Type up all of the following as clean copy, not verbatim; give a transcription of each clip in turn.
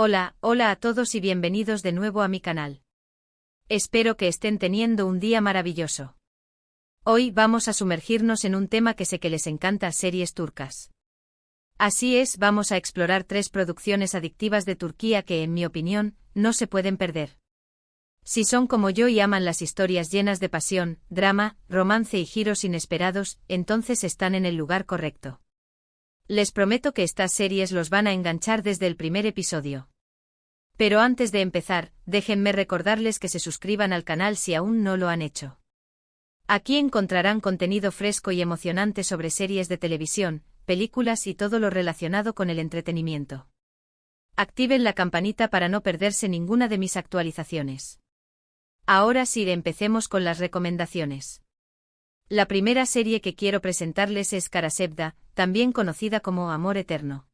Hola a todos y bienvenidos de nuevo a mi canal. Espero que estén teniendo un día maravilloso. Hoy vamos a sumergirnos en un tema que sé que les encanta: series turcas. Así es, vamos a explorar 3 producciones adictivas de Turquía que, en mi opinión, no se pueden perder. Si son como yo y aman las historias llenas de pasión, drama, romance y giros inesperados, entonces están en el lugar correcto. Les prometo que estas series los van a enganchar desde el primer episodio. Pero antes de empezar, déjenme recordarles que se suscriban al canal si aún no lo han hecho. Aquí encontrarán contenido fresco y emocionante sobre series de televisión, películas y todo lo relacionado con el entretenimiento. Activen la campanita para no perderse ninguna de mis actualizaciones. Ahora sí, empecemos con las recomendaciones. La primera serie que quiero presentarles es Karasevda, también conocida como Amor Eterno.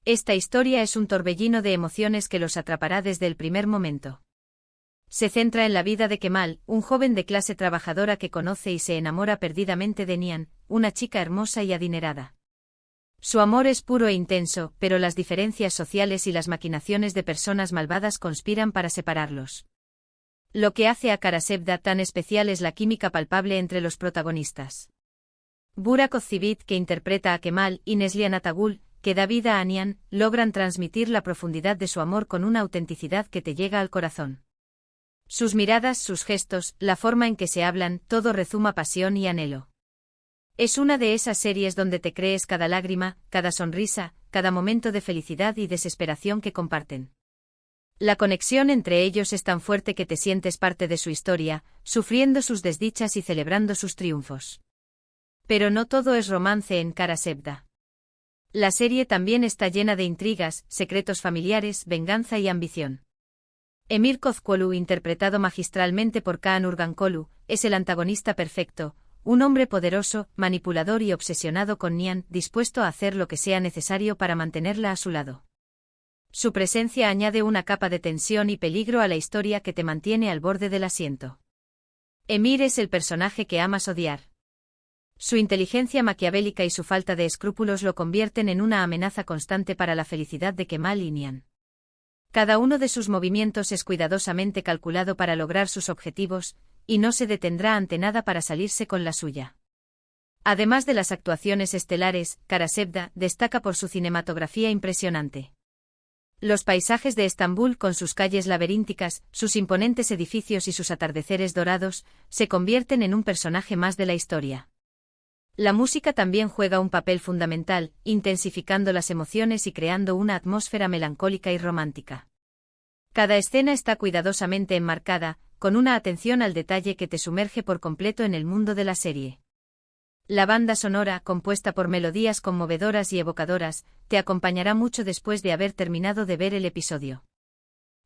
Esta historia es un torbellino de emociones que los atrapará desde el primer momento. Se centra en la vida de Kemal, un joven de clase trabajadora que conoce y se enamora perdidamente de Nihan, una chica hermosa y adinerada. Su amor es puro e intenso, pero las diferencias sociales y las maquinaciones de personas malvadas conspiran para separarlos. Lo que hace a Karasevda tan especial es la química palpable entre los protagonistas. Burak Özçivit, que interpreta a Kemal, y Neslihan Atagul, que da vida a Nihan, logran transmitir la profundidad de su amor con una autenticidad que te llega al corazón. Sus miradas, sus gestos, la forma en que se hablan, todo rezuma pasión y anhelo. Es una de esas series donde te crees cada lágrima, cada sonrisa, cada momento de felicidad y desesperación que comparten. La conexión entre ellos es tan fuerte que te sientes parte de su historia, sufriendo sus desdichas y celebrando sus triunfos. Pero no todo es romance en Karasevda. La serie también está llena de intrigas, secretos familiares, venganza y ambición. Emir Kozkolu, interpretado magistralmente por Kaan Urgankolu, es el antagonista perfecto, un hombre poderoso, manipulador y obsesionado con Nihan, dispuesto a hacer lo que sea necesario para mantenerla a su lado. Su presencia añade una capa de tensión y peligro a la historia que te mantiene al borde del asiento. Emir es el personaje que amas odiar. Su inteligencia maquiavélica y su falta de escrúpulos lo convierten en una amenaza constante para la felicidad de Kemal y Nihan. Cada uno de sus movimientos es cuidadosamente calculado para lograr sus objetivos, y no se detendrá ante nada para salirse con la suya. Además de las actuaciones estelares, Karasevda destaca por su cinematografía impresionante. Los paisajes de Estambul, con sus calles laberínticas, sus imponentes edificios y sus atardeceres dorados, se convierten en un personaje más de la historia. La música también juega un papel fundamental, intensificando las emociones y creando una atmósfera melancólica y romántica. Cada escena está cuidadosamente enmarcada, con una atención al detalle que te sumerge por completo en el mundo de la serie. La banda sonora, compuesta por melodías conmovedoras y evocadoras, te acompañará mucho después de haber terminado de ver el episodio.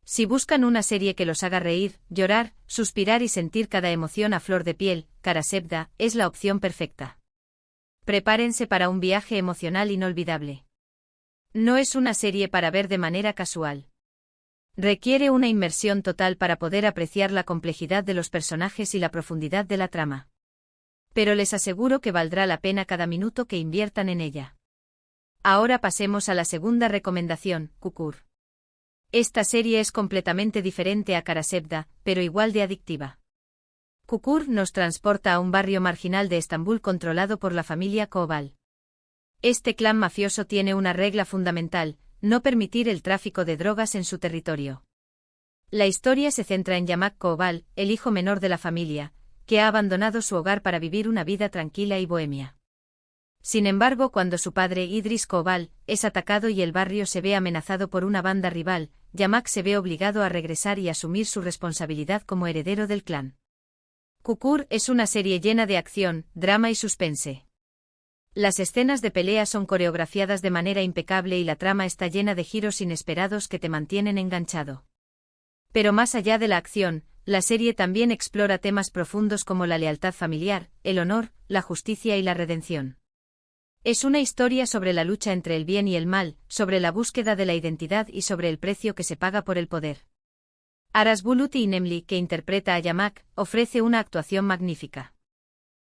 Si buscan una serie que los haga reír, llorar, suspirar y sentir cada emoción a flor de piel, Karasevda es la opción perfecta. Prepárense para un viaje emocional inolvidable. No es una serie para ver de manera casual. Requiere una inmersión total para poder apreciar la complejidad de los personajes y la profundidad de la trama. Pero les aseguro que valdrá la pena cada minuto que inviertan en ella. Ahora pasemos a la segunda recomendación, Çukur. Esta serie es completamente diferente a Karasevda, pero igual de adictiva. Çukur nos transporta a un barrio marginal de Estambul controlado por la familia Koval. Este clan mafioso tiene una regla fundamental: no permitir el tráfico de drogas en su territorio. La historia se centra en Yamak Koval, el hijo menor de la familia, que ha abandonado su hogar para vivir una vida tranquila y bohemia. Sin embargo, cuando su padre Idris Koval es atacado y el barrio se ve amenazado por una banda rival, Yamak se ve obligado a regresar y asumir su responsabilidad como heredero del clan. Çukur es una serie llena de acción, drama y suspense. Las escenas de pelea son coreografiadas de manera impecable y la trama está llena de giros inesperados que te mantienen enganchado. Pero más allá de la acción, la serie también explora temas profundos como la lealtad familiar, el honor, la justicia y la redención. Es una historia sobre la lucha entre el bien y el mal, sobre la búsqueda de la identidad y sobre el precio que se paga por el poder. Aras Bulut İynemli, que interpreta a Yamak, ofrece una actuación magnífica.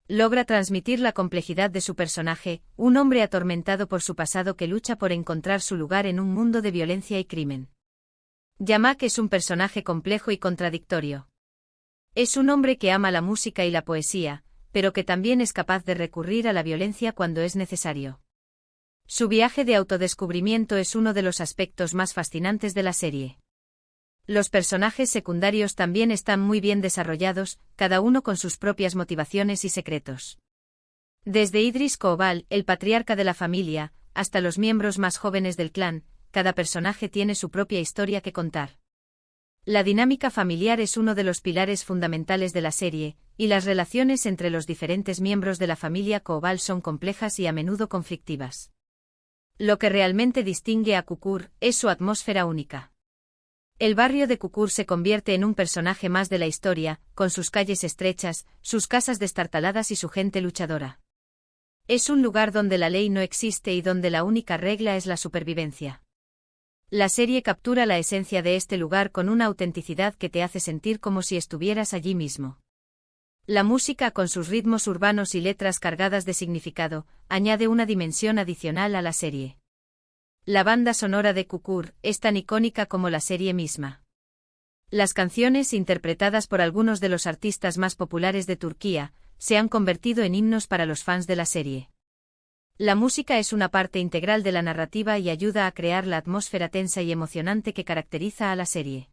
Logra transmitir la complejidad de su personaje, un hombre atormentado por su pasado que lucha por encontrar su lugar en un mundo de violencia y crimen. Yamak es un personaje complejo y contradictorio. Es un hombre que ama la música y la poesía, pero que también es capaz de recurrir a la violencia cuando es necesario. Su viaje de autodescubrimiento es uno de los aspectos más fascinantes de la serie. Los personajes secundarios también están muy bien desarrollados, cada uno con sus propias motivaciones y secretos. Desde Idris Koval, el patriarca de la familia, hasta los miembros más jóvenes del clan, cada personaje tiene su propia historia que contar. La dinámica familiar es uno de los pilares fundamentales de la serie, y las relaciones entre los diferentes miembros de la familia Koval son complejas y a menudo conflictivas. Lo que realmente distingue a Kukur es su atmósfera única. El barrio de Kukur se convierte en un personaje más de la historia, con sus calles estrechas, sus casas destartaladas y su gente luchadora. Es un lugar donde la ley no existe y donde la única regla es la supervivencia. La serie captura la esencia de este lugar con una autenticidad que te hace sentir como si estuvieras allí mismo. La música, con sus ritmos urbanos y letras cargadas de significado, añade una dimensión adicional a la serie. La banda sonora de Kukur es tan icónica como la serie misma. Las canciones, interpretadas por algunos de los artistas más populares de Turquía, se han convertido en himnos para los fans de la serie. La música es una parte integral de la narrativa y ayuda a crear la atmósfera tensa y emocionante que caracteriza a la serie.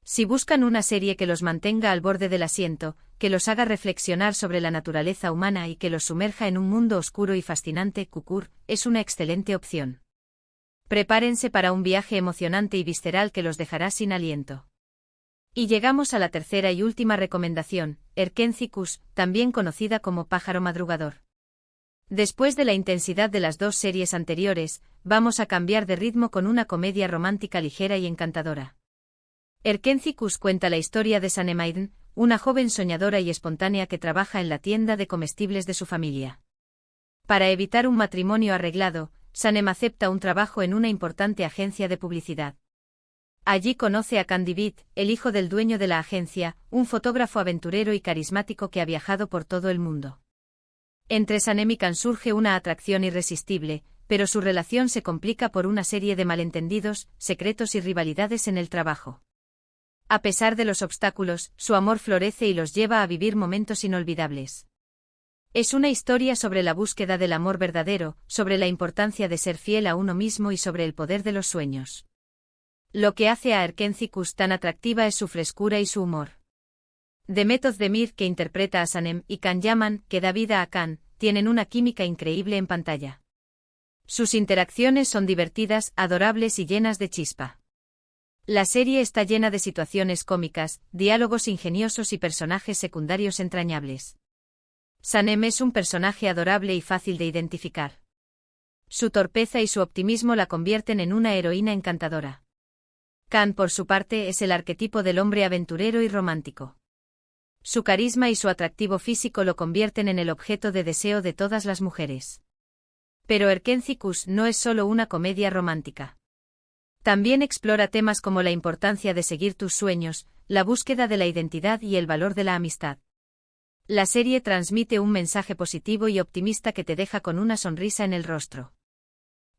Si buscan una serie que los mantenga al borde del asiento, que los haga reflexionar sobre la naturaleza humana y que los sumerja en un mundo oscuro y fascinante, Kukur es una excelente opción. Prepárense para un viaje emocionante y visceral que los dejará sin aliento. Y llegamos a la tercera y última recomendación, Erkencikus, también conocida como pájaro madrugador. Después de la intensidad de las dos series anteriores, vamos a cambiar de ritmo con una comedia romántica ligera y encantadora. Erkencikus cuenta la historia de Sanemaiden, una joven soñadora y espontánea que trabaja en la tienda de comestibles de su familia. Para evitar un matrimonio arreglado, Sanem acepta un trabajo en una importante agencia de publicidad. Allí conoce a Kandibit, el hijo del dueño de la agencia, un fotógrafo aventurero y carismático que ha viajado por todo el mundo. Entre Sanem y Kan surge una atracción irresistible, pero su relación se complica por una serie de malentendidos, secretos y rivalidades en el trabajo. A pesar de los obstáculos, su amor florece y los lleva a vivir momentos inolvidables. Es una historia sobre la búsqueda del amor verdadero, sobre la importancia de ser fiel a uno mismo y sobre el poder de los sueños. Lo que hace a Erkencikus tan atractiva es su frescura y su humor. Demet Özdemir, que interpreta a Sanem, y Can Yaman, que da vida a Kan, tienen una química increíble en pantalla. Sus interacciones son divertidas, adorables y llenas de chispa. La serie está llena de situaciones cómicas, diálogos ingeniosos y personajes secundarios entrañables. Sanem es un personaje adorable y fácil de identificar. Su torpeza y su optimismo la convierten en una heroína encantadora. Kan, por su parte, es el arquetipo del hombre aventurero y romántico. Su carisma y su atractivo físico lo convierten en el objeto de deseo de todas las mujeres. Pero Erkencikus no es solo una comedia romántica. También explora temas como la importancia de seguir tus sueños, la búsqueda de la identidad y el valor de la amistad. La serie transmite un mensaje positivo y optimista que te deja con una sonrisa en el rostro.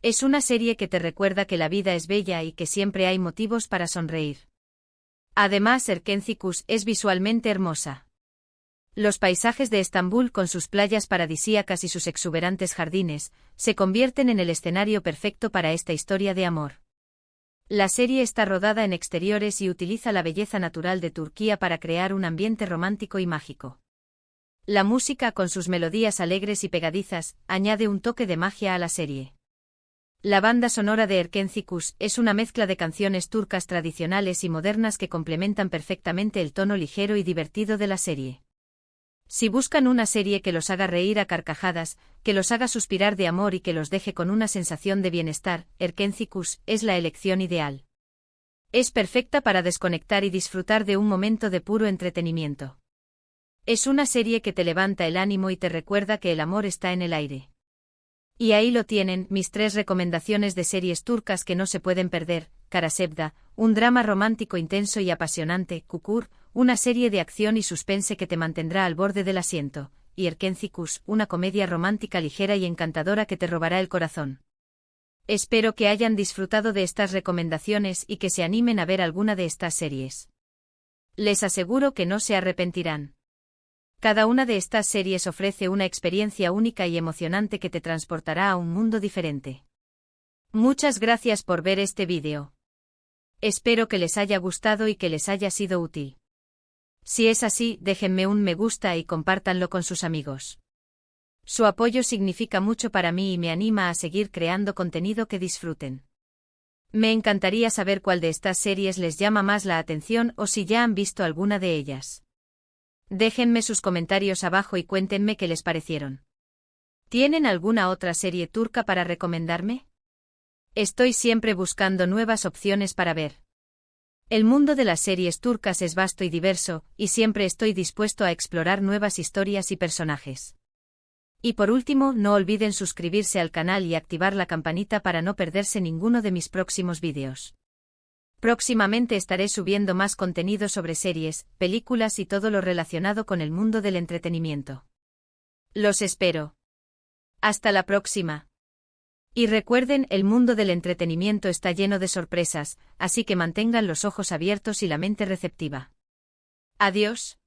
Es una serie que te recuerda que la vida es bella y que siempre hay motivos para sonreír. Además, Erkencikus es visualmente hermosa. Los paisajes de Estambul, con sus playas paradisíacas y sus exuberantes jardines, se convierten en el escenario perfecto para esta historia de amor. La serie está rodada en exteriores y utiliza la belleza natural de Turquía para crear un ambiente romántico y mágico. La música, con sus melodías alegres y pegadizas, añade un toque de magia a la serie. La banda sonora de Erkencikus es una mezcla de canciones turcas tradicionales y modernas que complementan perfectamente el tono ligero y divertido de la serie. Si buscan una serie que los haga reír a carcajadas, que los haga suspirar de amor y que los deje con una sensación de bienestar, Erkencikus es la elección ideal. Es perfecta para desconectar y disfrutar de un momento de puro entretenimiento. Es una serie que te levanta el ánimo y te recuerda que el amor está en el aire. Y ahí lo tienen, mis 3 recomendaciones de series turcas que no se pueden perder: Karasevda, un drama romántico intenso y apasionante; Kukur, una serie de acción y suspense que te mantendrá al borde del asiento; y Erkencikus, una comedia romántica ligera y encantadora que te robará el corazón. Espero que hayan disfrutado de estas recomendaciones y que se animen a ver alguna de estas series. Les aseguro que no se arrepentirán. Cada una de estas series ofrece una experiencia única y emocionante que te transportará a un mundo diferente. Muchas gracias por ver este vídeo. Espero que les haya gustado y que les haya sido útil. Si es así, déjenme un me gusta y compártanlo con sus amigos. Su apoyo significa mucho para mí y me anima a seguir creando contenido que disfruten. Me encantaría saber cuál de estas series les llama más la atención o si ya han visto alguna de ellas. Déjenme sus comentarios abajo y cuéntenme qué les parecieron. ¿Tienen alguna otra serie turca para recomendarme? Estoy siempre buscando nuevas opciones para ver. El mundo de las series turcas es vasto y diverso, y siempre estoy dispuesto a explorar nuevas historias y personajes. Y por último, no olviden suscribirse al canal y activar la campanita para no perderse ninguno de mis próximos vídeos. Próximamente estaré subiendo más contenido sobre series, películas y todo lo relacionado con el mundo del entretenimiento. Los espero. Hasta la próxima. Y recuerden, el mundo del entretenimiento está lleno de sorpresas, así que mantengan los ojos abiertos y la mente receptiva. Adiós.